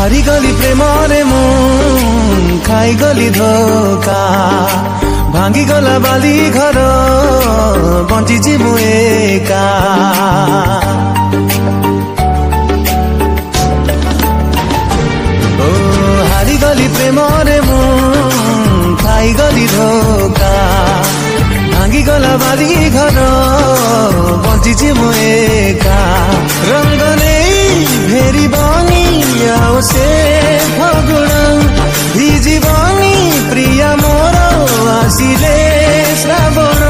हारिगली प्रेमरे मु खाइगली धोका भांगीगला बाली घर बंचिची मु एका ओ हारिगली प्रेमरे मु खाइगली धोका भांगीगला बाली घर बंचिची मु एका रंग नहीं फेरी बनी आओ से फगुण भिजिबनी प्रिया मोर आसिले श्रावण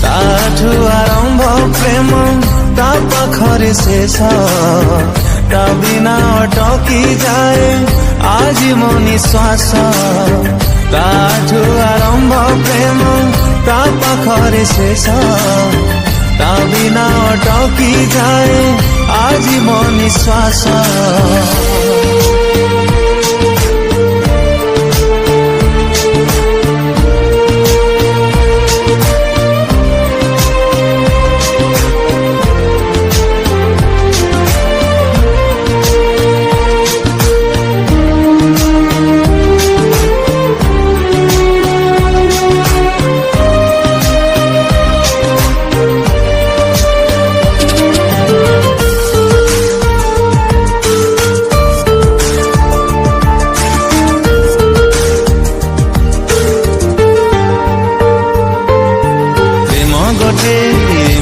ताठु आरंभ प्रेम ता पाखरे शेष ता बिना अटकी जाए आज मो निश्वास ताठु आरंभ प्रेम ता पाखरे शेष ता बिना अटकी जाए आज मो निश्वास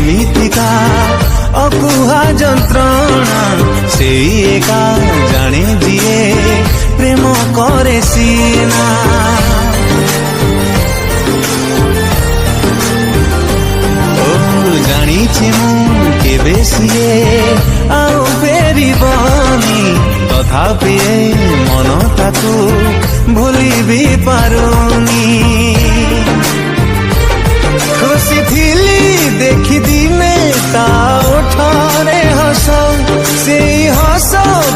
मिथिका अकुहा जंत्रणा से एका जाने दिए प्रेम करे सीना ओ जानी मु केबे सिए आउ फेरी बनी तथापि मन ताकू भूली भी पारुनी खुशी थिली देखी दिने ता उठारे हस से हस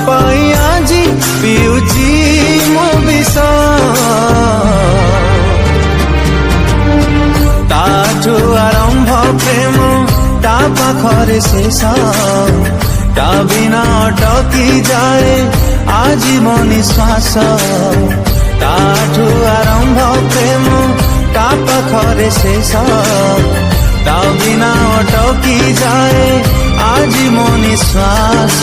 पाई आज पिउची मो विष ताठु आरंभ प्रेम ता पाखरे शेष ता बिना अटकी जाए आज मो निश्वास ताठु आरंभ प्रेम ता पाखरे शेष ता बिना अटकी जाए आज मो निश्वास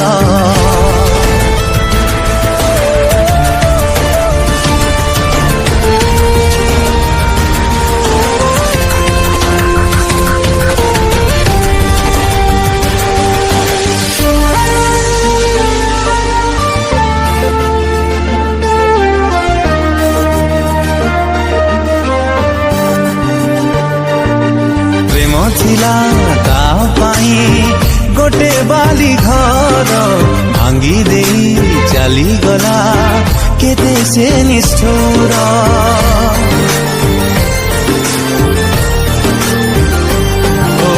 थिला ता पाई गोटे बाली घर भांगी दे चली गला केते से निष्ठुर ओ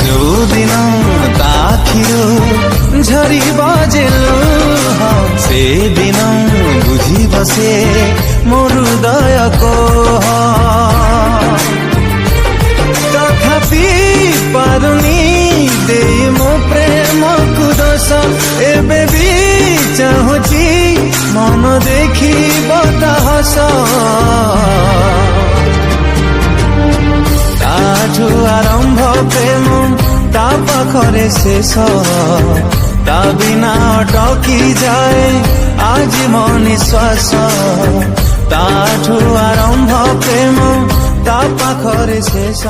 जो दिन ता आखिरो झरी बाजेलु से दिन बुझी बसे मोर हृदय को पारुनी दे मो प्रेम को दस एबे भी चाहूची मन देखी बता हस ताठु आरंभ प्रेम ता पाखरे शेष ता बिना अटकी जाए आज मो निश्वास ताठु आरंभ प्रेम ता पाखरे शेष